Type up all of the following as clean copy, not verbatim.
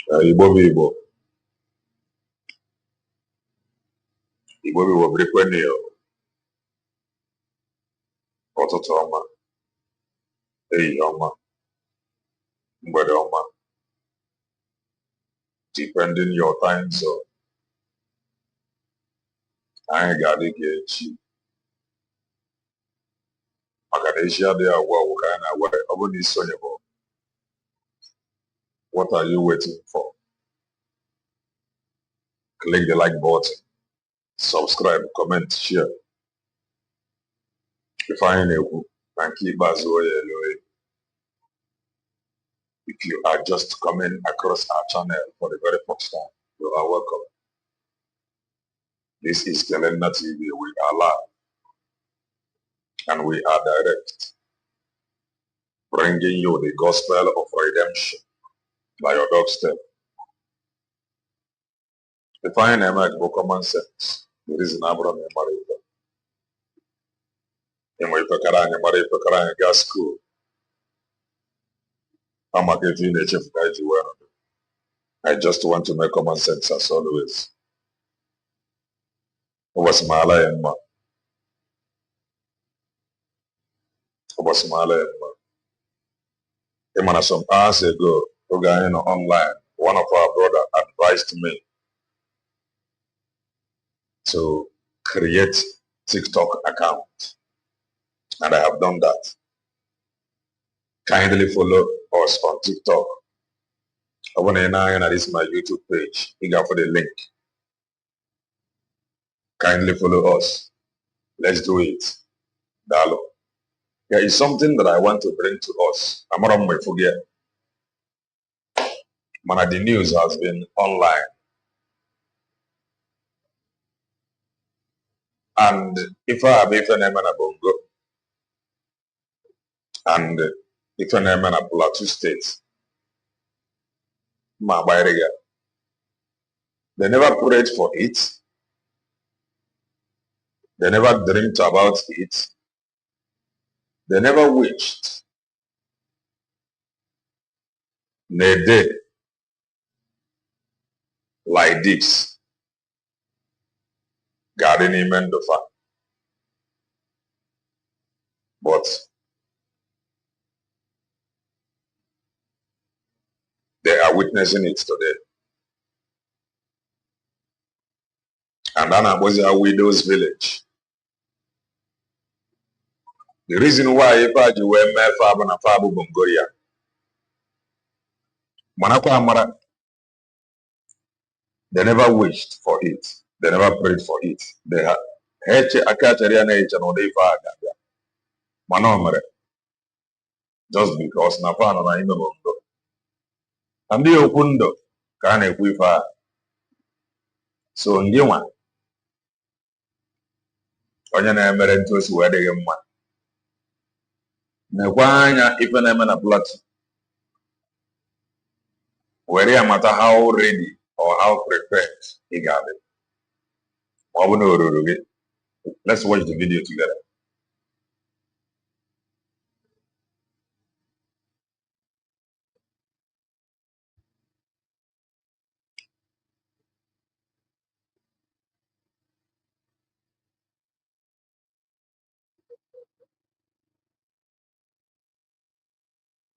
Igbo Igbo brikweni yo. Ọtụtụ ọma, ehihie ọma, mgbede ọma, depending your time zone. Anyị ga-adị gị echi. Maka na echi adịghị agwụ agwụ ka anyị na-agwa ọ bụrụ na isonye bụ what are you waiting for? Click the like button, subscribe, comment, share. If anyị na-ekwu na nke ikpeazụ oye eloye. If you are just coming across our channel for the very first time, you are welcome. This is Kelenda TV. We are live and we are direct, bringing you the gospel of redemption by your doorstep. If I am a common sense, there is an Abraham Marita. In my Pekaranga, Marita gas school. I'm a getting a chef guide you well. I just want to make common sense as always. It was Mala and Ma. It was Mala and Ma. Some hours ago, going online, one of our brother advised me to create TikTok account. And I have done that. Kindly follow us on TikTok. I want to know this is my YouTube page. You got for the link. Kindly follow us. Let's do it. Dalo. There is something that I want to bring to us. I'm not on my forget. Man, the news has been online. And if I have a name and Bongo, and if I name and Plateau State, they never prayed for it. They never dreamt about it. They never wished. They did like this. Gardening Mendoza. But they are witnessing it today. And that was a widow's village. The reason why if I do Fab and Fabu Bongoria, Manako Amara, they never wished for it. They never prayed for it. They had Akatarian age and Odefa Manomere. Just because Napano na ime Bongo. And the Okundo can equifa. So Ndiwa onye na-emere ntosi wee dịghị mma. Nekwa anya ife na-eme na Plateau. Were ya matter how ready or how prepared he got it. Let's watch the video together.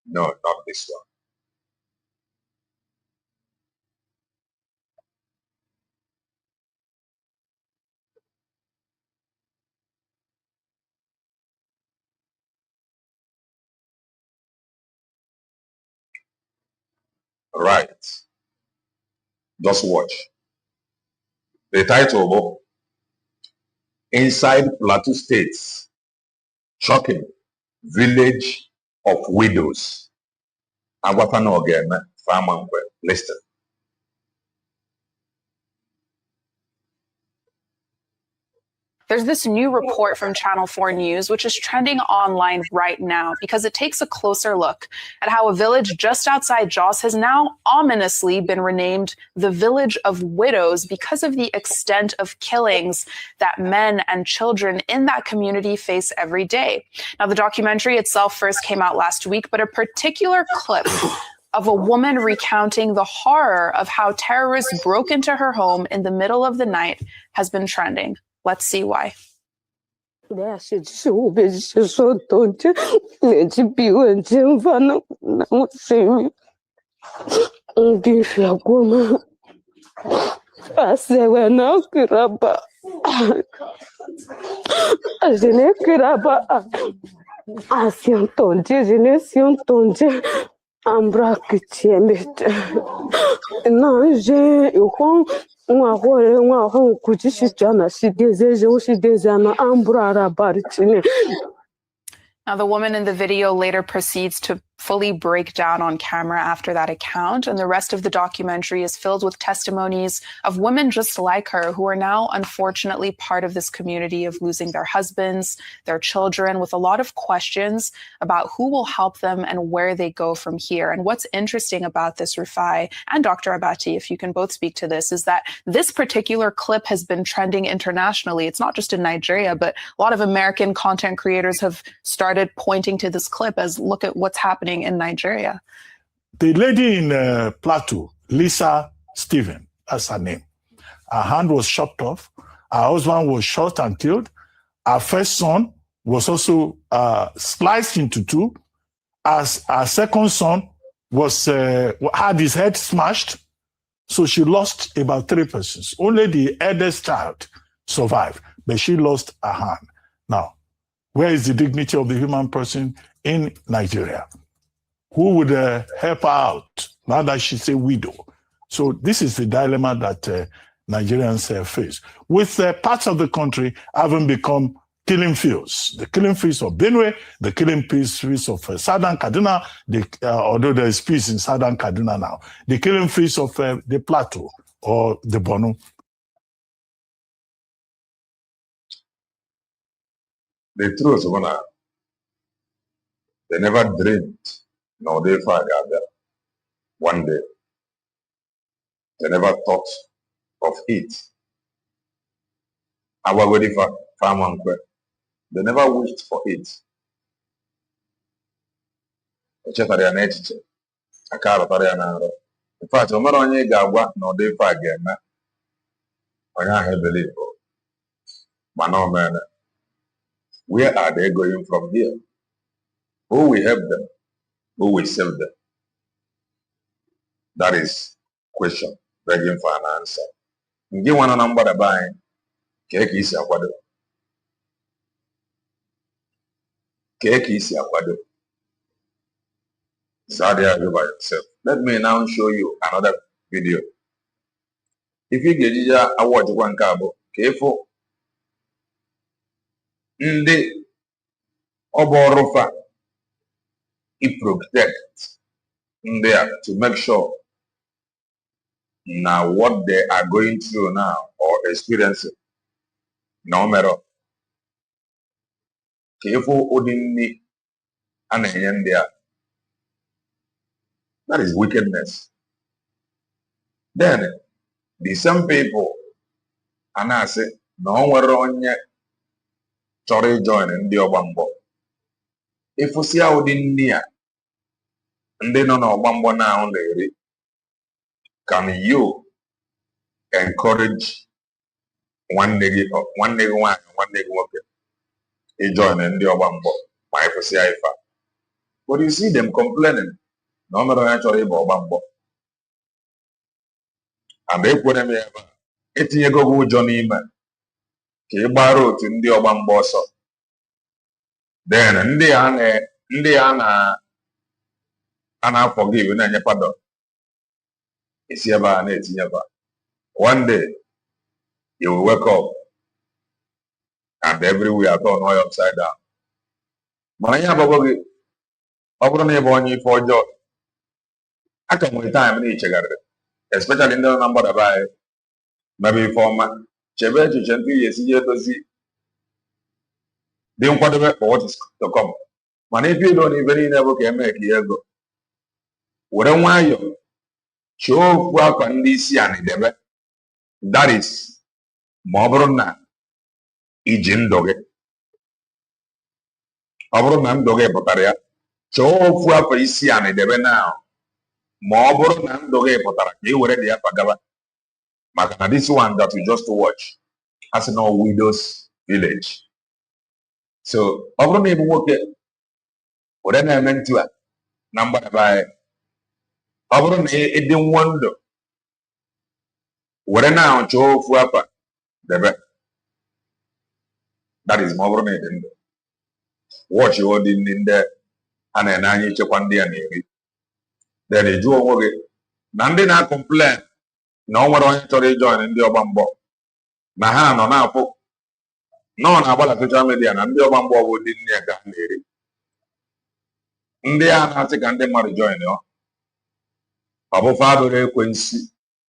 No, not this one. Right. Just watch. The title, Inside Plateau States, Shocking Village of Widows. Agwapano again, Farmer, listen. There's this new report from Channel 4 News, which is trending online right now because it takes a closer look at how a village just outside Jos has now ominously been renamed the Village of Widows because of the extent of killings that men and children in that community face every day. Now, the documentary itself first came out last week, but a particular clip of a woman recounting the horror of how terrorists broke into her home in the middle of the night has been trending. Let's see why. Now, the woman in the video later proceeds to fully break down on camera after that account, and the rest of the documentary is filled with testimonies of women just like her who are now unfortunately part of this community of losing their husbands, their children, with a lot of questions about who will help them and where they go from here. And what's interesting about this, Rufai and Dr. Abati, if you can both speak to this, is that this particular clip has been trending internationally. It's not just in Nigeria, but a lot of American content creators have started pointing to this clip as, look at what's happening in Nigeria. The lady in Plateau, Lisa Stephen, that's her name. Her hand was chopped off. Her husband was shot and killed. Her first son was also sliced into two. As her second son was had his head smashed. So she lost about 3 persons. Only the eldest child survived, but she lost her hand. Now, where is the dignity of the human person in Nigeria? Who would help her out now that she's a widow? So this is the dilemma that Nigerians face. With parts of the country having become killing fields. The killing fields of Benue, the killing fields of Southern Kaduna, although there is peace in Southern Kaduna now, the killing fields of the Plateau or the Borno. The truth, they never dreamed, nor they found that one day. They never thought of it. Our wedding farm, they never wished for it. In fact, no matter when you go, no they fight again. I believe, but no man. Where are they going from here? Who will help them? Who will save them? That is question begging for an answer. Ngi wana number the buying keke isi akwado. Keke isi akwado. Sadia you by yourself. Let me now show you another video. If you get ya award one cabo, kefo ndi oborofa I protect there to make sure now what they are going through now or experiencing no matter kefo odinni anayen there. That is wickedness. Then the same people and I say no one sorry join in the Obambo. If you see how near and they don't know Obambo now can you encourage one nigga one worker a join in the Obambo? My FCI. But you see them complaining. No matter actually Obambo. And they put them here. It's a go Johnny man. Kibaro to the Obambo. Then Indiana and I forgive you and your pardon. It's never and it's never. One day you will wake up and everywhere turn all upside down. Manaya Babogi, Obrone Boni for joy. I come with time in each other, especially in the number of I maybe for my Chebe to Champi, yes, you to see. Then whatever for what is to come. Man, if you don't even never can make here go. What am I? Show work on this and debe. That is Mobrona Ijin Doge. Obrona Doge Potaria. Show work for this and debe now. ma ọ bụrụ na ndụ gị pụtara ka ị were dị afa gaba maka na this one that we just watch as no widows village. So ọ bụrụ na ịbụ nwoke were na-eme ntu a na mgbadaba anyị, ọ bụrụ na ịdị nwa ndụ were na-achọ ofu afa debe, that is ma ọ bụrụ na ịdị ndụ watch ụdị ndị a na-ene anya ichekwa ndị a na-eri, then ị jụọ onwe gị na ndị na-complain na ọ nwere onye chọrọ ijoin ndị ọgba mgbọ na ha nọ na-afụ nọ na-agbala social media na ndị ọgba mgbọ bụ ndị nne ka ha na-eri, ndị a na-asị ka ndị mmadụ join ọ bụ fabụrụ ekwensu,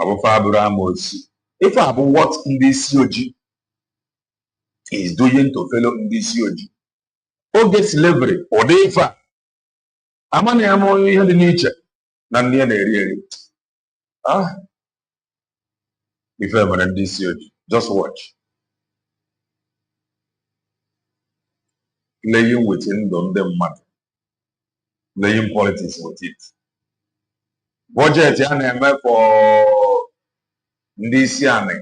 ọ bụ fabụrụ amoosu. Ife a bụ what ndị isi ojii is doing to fellow ndị isi ojii. Oge slavery ụdị ife a amana ya ma ihe dị n'iche na ndị a na-eri eri. Ife mere ndị isi ojii, just watch. Playing with ndụ ndị mmadụ, playing politics with it. Budget ya na-eme for ndị isi anị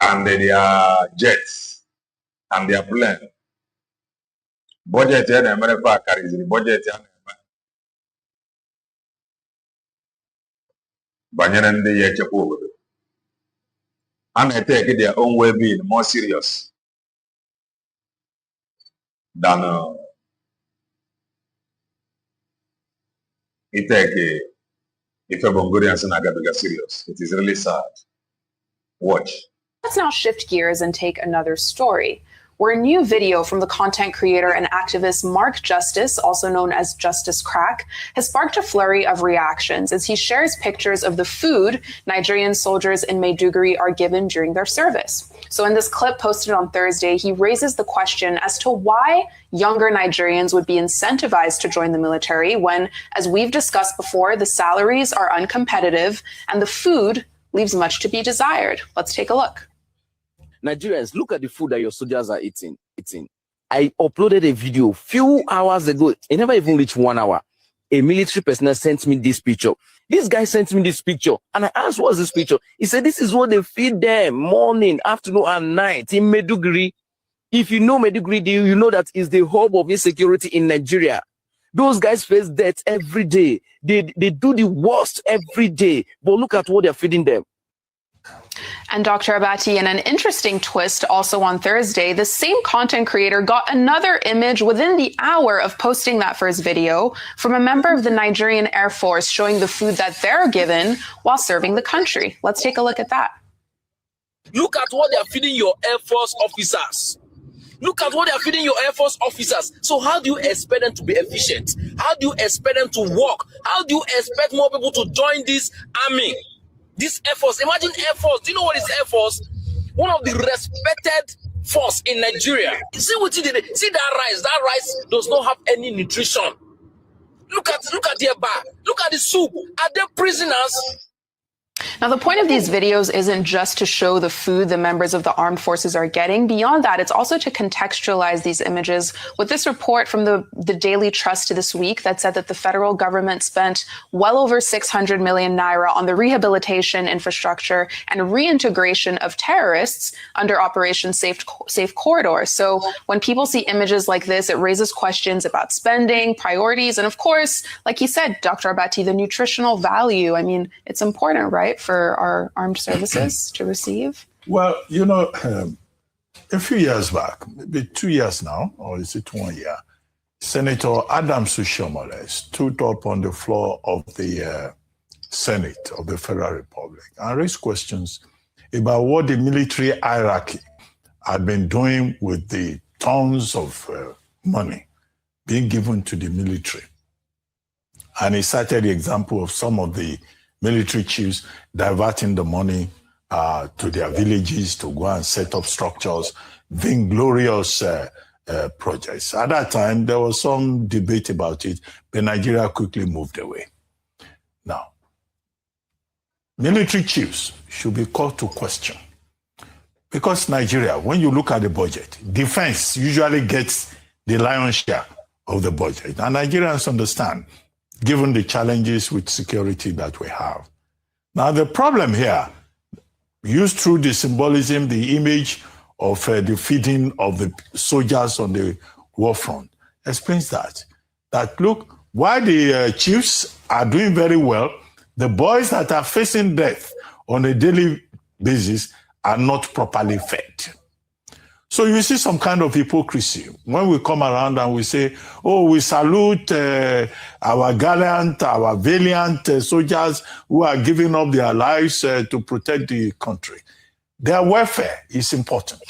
and their jets and their plane. Budget ya na-emere fa karịzịrị budget ya na-eme banyere ndị ya echekwa obodo. A na-etake their own well-being more serious than itake if a Bongorian Sanagabiga serious. It is really sad. Watch. Let's now shift gears and take another story, where a new video from the content creator and activist Mark Justice, also known as Justice Crack, has sparked a flurry of reactions as he shares pictures of the food Nigerian soldiers in Maiduguri are given during their service. So in this clip posted on Thursday, he raises the question as to why younger Nigerians would be incentivized to join the military when, as we've discussed before, the salaries are uncompetitive and the food leaves much to be desired. Let's take a look. Nigerians, look at the food that your soldiers are eating. I uploaded a video few hours ago. It never even reached 1 hour. A military personnel sent me this picture. This guy sent me this picture, and I asked, what's this picture? He said, this is what they feed them morning, afternoon, and night in Maiduguri. If you know Maiduguri, you know that is the hub of insecurity in Nigeria. Those guys face death every day. They do the worst every day. But look at what they're feeding them. And Dr. Abati, in an interesting twist, also on Thursday, the same content creator got another image within the hour of posting that first video from a member of the Nigerian Air Force showing the food that they're given while serving the country. Let's take a look at that. Look at what they're feeding your Air Force officers. Look at what they're feeding your Air Force officers. So how do you expect them to be efficient? How do you expect them to work? How do you expect more people to join this army? This Air Force, imagine Air Force. Do you know what is Air Force? One of the respected force in Nigeria. See what you did. See that rice. That rice does not have any nutrition. Look at their bar. Look at the soup. Are they prisoners? Now, the point of these videos isn't just to show the food the members of the armed forces are getting. Beyond that, it's also to contextualize these images with this report from the Daily Trust this week that said that the federal government spent well over 600 million naira on the rehabilitation, infrastructure, and reintegration of terrorists under Operation Safe Corridor. So when people see images like this, it raises questions about spending, priorities, and of course, like he said, Dr. Abati, the nutritional value. I mean, it's important, right, for our armed services to receive? Well, you know, a few years back, maybe 2 years now, or is it 1 year, Senator Adam Sushomole stood up on the floor of the Senate of the Federal Republic and raised questions about what the military hierarchy had been doing with the tons of money being given to the military. And he cited the example of some of the military chiefs diverting the money to their villages to go and set up structures, vainglorious projects. At that time, there was some debate about it, but Nigeria quickly moved away. Now, military chiefs should be called to question. Because Nigeria, when you look at the budget, defense usually gets the lion's share of the budget. And Nigerians understand given the challenges with security that we have. Now, the problem here, used through the symbolism, the image of the feeding of the soldiers on the war front, explains that look, while the chiefs are doing very well, the boys that are facing death on a daily basis are not properly fed. So you see some kind of hypocrisy when we come around and we say, oh, we salute our gallant, our valiant soldiers who are giving up their lives to protect the country. Their welfare is important.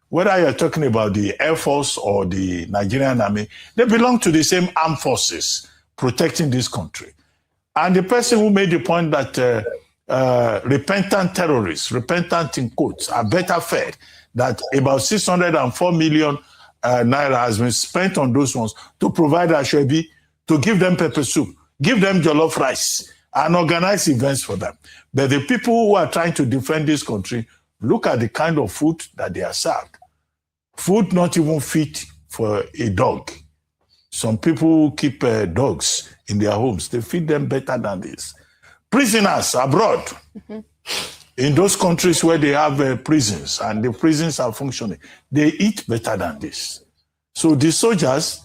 Whether you're talking about the Air Force or the Nigerian Army, they belong to the same armed forces protecting this country. And the person who made the point that repentant terrorists, repentant in quotes, are better fed, that about 604 million naira has been spent on those ones to provide ashwebi, to give them pepper soup, give them jollof rice, and organize events for them. But the people who are trying to defend this country, look at the kind of food that they are served. Food not even fit for a dog. Some people keep dogs in their homes. They feed them better than this. Prisoners abroad, in those countries where they have prisons and the prisons are functioning, they eat better than this. So the soldiers,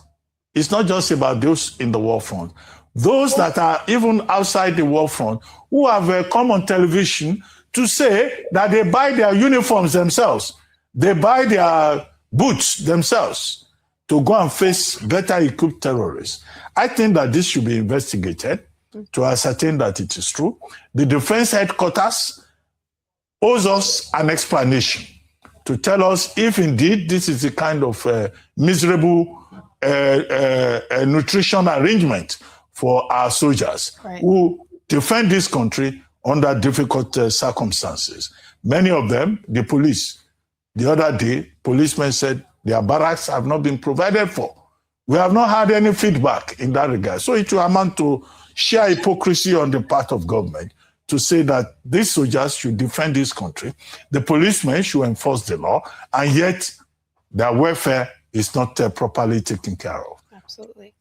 it's not just about those in the war front. Those that are even outside the war front who have come on television to say that they buy their uniforms themselves, they buy their boots themselves to go and face better equipped terrorists. I think that this should be investigated to ascertain that it is true. The defense headquarters owes us an explanation to tell us if indeed this is the kind of miserable nutrition arrangement for our soldiers who defend this country under difficult circumstances. Many of them, the police, the other day, policemen said their barracks have not been provided for. We have not had any feedback in that regard. So it will amount to sheer hypocrisy on the part of government to say that these soldiers should defend this country, the policemen should enforce the law, and yet their welfare is not properly taken care of. Absolutely.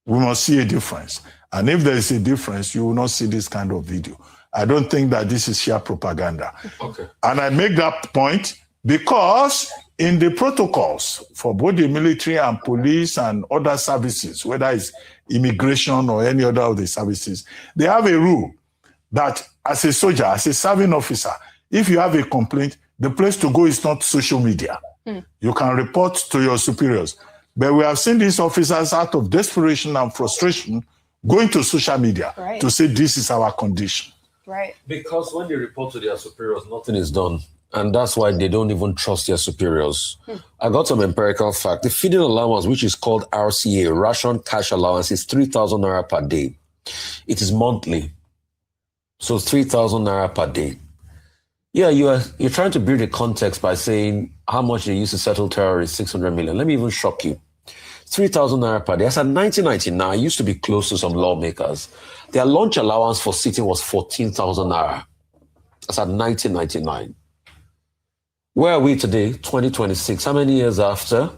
We must see a difference. And if there is a difference, you will not see this kind of video. I don't think that this is sheer propaganda. Okay. And I make that point because in the protocols for both the military and police and other services, whether it's immigration or any other of the services, they have a rule that as a soldier, as a serving officer, if you have a complaint, the place to go is not social media. You can report to your superiors. But we have seen these officers out of desperation and frustration going to social media to say this is our condition. Right. Because when they report to their superiors, nothing is done. And that's why they don't even trust their superiors. I got some empirical fact. The feeding allowance, which is called RCA, ration cash allowance, is 3,000 naira per day. It is monthly. So 3,000 naira per day. Yeah, you're trying to build a context by saying how much they used to settle terrorists, 600 million. Let me even shock you. 3,000 naira per day. As at 1999, I used to be close to some lawmakers. Their lunch allowance for sitting was 14,000 naira. That's at 1999. Where are we today? 2026. How many years after?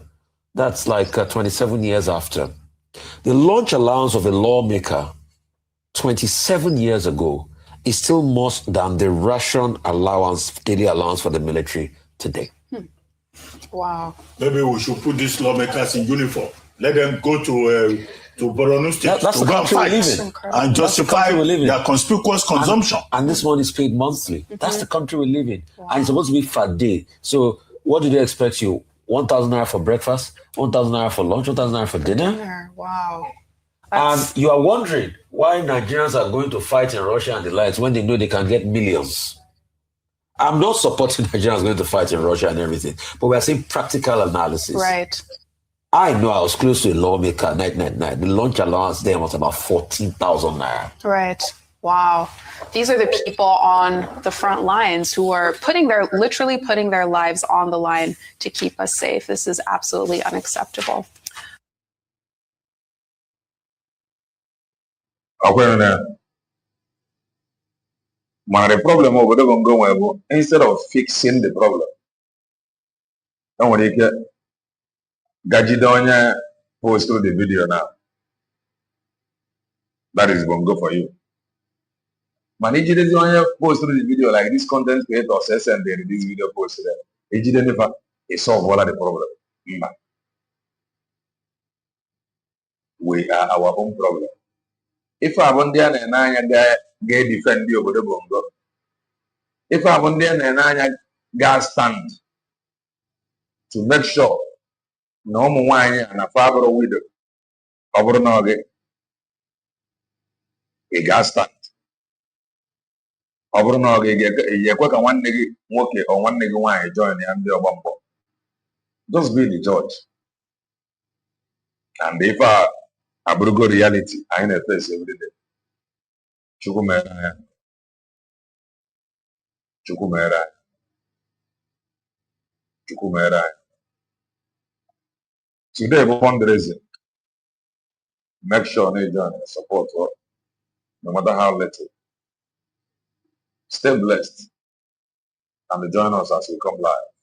That's like 27 years after. The lunch allowance of a lawmaker 27 years ago is still more than the ration allowance, daily allowance for the military today. Wow. Maybe we should put these lawmakers in uniform. Let them go to Borno State That's to the go and country we fight live in. and justify their conspicuous consumption. And this one is paid monthly. That's the country we live in. And it's supposed to be per day. So what do they expect you? 1,000 naira for breakfast, 1,000 naira for lunch, 1,000 naira for dinner? Wow. And you are wondering why Nigerians are going to fight in Russia and the likes when they know they can get millions. I'm not supporting Nigerians going to fight in Russia and everything, but we are saying practical analysis. Right. I know I was close to a lawmaker, 1999. The lunch allowance there was about 14,000 naira. Right. Wow. These are the people on the front lines who are literally putting their lives on the line to keep us safe. This is absolutely unacceptable. The problem over there Bongo, instead of fixing the problem, don't worry, Gajidonia post the video now. That is bongo for you. Manage this on your post the video like this content creator says and they this video post there. Ejide it solve all of the problem. We are our own problem. If I want there and I get defend you with the bongo. If I want there and I gas stand to make sure no more wine and a father widow over no again a gas stand. Over no again, you quick one nigga okay or one nigga wine join the under bumper. Just be the judge. And if I abrugo reality, I in a place every day. Chukumera, chukumera, chukumera. Today, we fundraising. Make sure you join and support her, no matter how little. Stay blessed and join us as we come live.